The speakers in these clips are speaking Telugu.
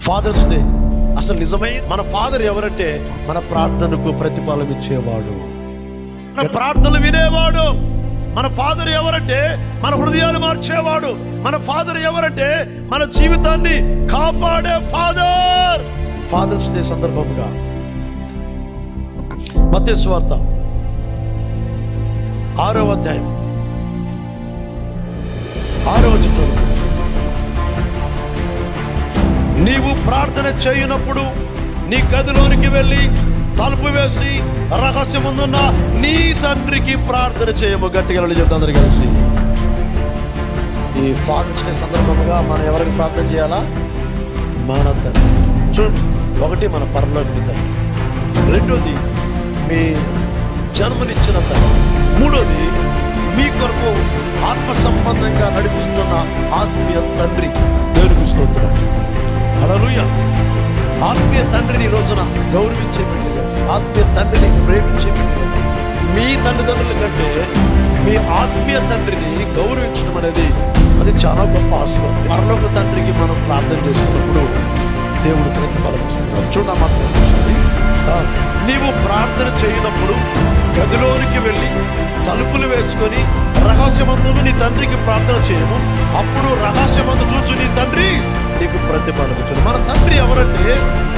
ఫాదర్స్ డే అసలు నిజమైన మన ఫాదర్ ఎవరంటే మన ప్రార్థనకు ప్రతిఫలం ఇచ్చేవాడు, మన ప్రార్థనలు వినేవాడు. మన ఫాదర్ ఎవరంటే మన హృదయాలు మార్చేవాడు. మన ఫాదర్ ఎవరంటే మన జీవితాన్ని కాపాడే ఫాదర్. ఫాదర్స్ డే సందర్భంగా మత్తయి సువార్త 6వ అధ్యాయం 6వ వచనం, నీవు ప్రార్థన చేయనప్పుడు నీ గదిలోనికి వెళ్ళి తలుపు వేసి రహస్యముందున్న నీ తండ్రికి ప్రార్థన చేయము. గట్టిగా చెప్తా అందరు కలిసి. ఈ ఫాదర్స్ డే సందర్భంగా మనం ఎవరికి ప్రార్థన చేయాలా? మన తండ్రి. చూడండి, ఒకటి మన పరలోకపు తండ్రి, రెండోది మీ జన్మనిచ్చిన తండ్రి, మూడోది మీ కొరకు ఆత్మ సంబంధంగా నడిపిస్తున్న ఆత్మీయ తండ్రి. దేవునికి స్తోత్రం. హల్లెలూయా. ఆత్మీయ తండ్రిని ఈ రోజున గౌరవించే బిడ్డగా, ఆత్మీయ తండ్రిని ప్రేమించే బిడ్డగా, మీ తల్లిదండ్రుల కంటే మీ ఆత్మీయ తండ్రిని గౌరవించడం అనేది అది చాలా గొప్ప ఆశీర్వాదం. పరలోక తండ్రికి మనం ప్రార్థన చేస్తున్నప్పుడు దేవుడు ప్రతిఫలం ఇస్తున్నాడు. చూడమాత్రం, నీవు ప్రార్థన చేయనప్పుడు గదిలోనికి వెళ్ళి తలుపులు వేసుకొని రహస్యమందును నీ తండ్రికి ప్రార్థన చేయము, అప్పుడు రహస్యమందు చూచు నీ తండ్రి నీకు ప్రతిఫలం ఇచ్చాడు. మన తండ్రి ఎవరంటే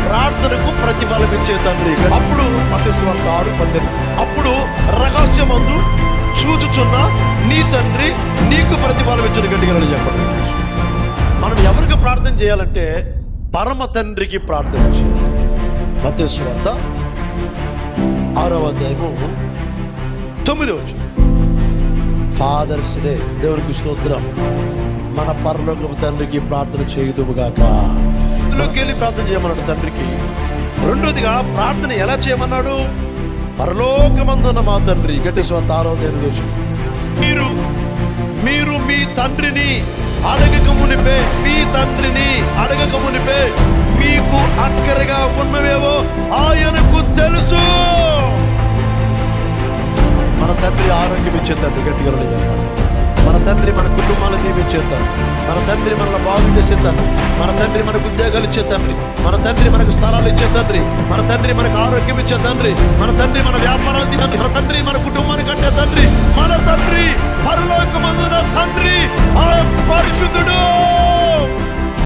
ప్రార్థనకు ప్రతిఫలం ఇచ్చే తండ్రి. అప్పుడు మత్తయి సువార్త 6:18, అప్పుడు రహస్యమందు చూచుచున్న నీ తండ్రి నీకు ప్రతిఫలం ఇచ్చిన. గట్టిగా చెప్పండి. మనం ఎవరికి ప్రార్థన చేయాలంటే పరమ తండ్రికి ప్రార్థన చేయాలి. మత్తయి సువార్త 6వ అధ్యాయము 9వ వచనం. Father's day. దేవునికి స్తోత్రం. మన పరలోకపు తండ్రికి ప్రార్థన చేయుదుముగాక. లోకి వెళ్ళి ప్రార్థన చేయమన్నాడు తండ్రికి. రెండోదిగా ప్రార్థన ఎలా చేయమన్నాడు? పరలోకమందున్న మా తండ్రి. గట్టి స్వంత 6వ అధ్యాయం, మీరు మీ తండ్రిని అడగక మునిపే, మీ తండ్రిని అడగక మునిపే మీకు అక్కరగా ఉన్నవేవో ఆయనకు తెలుసు. మన తండ్రి ఆరోగ్యం ఇచ్చే తండ్రి. గట్టిగా చెప్పండి. మన తండ్రి మన కుటుంబాలను దీవించే తండ్రి. మన తండ్రి మనల్ని బాగు చేసే తండ్రి. మన తండ్రి మనకు ఉద్యోగాలు ఇచ్చే తండ్రి. మన తండ్రి మనకు స్థలాలు ఇచ్చే తండ్రి. మన తండ్రి మనకు ఆరోగ్యం ఇచ్చే తండ్రి. మన తండ్రి మన వ్యాపారాలు తండ్రి. మన తండ్రి మన కుటుంబాన్ని కట్టే తండ్రి. మన తండ్రి పరలోకమందున తండ్రి, ఆ పరిశుద్ధుడు.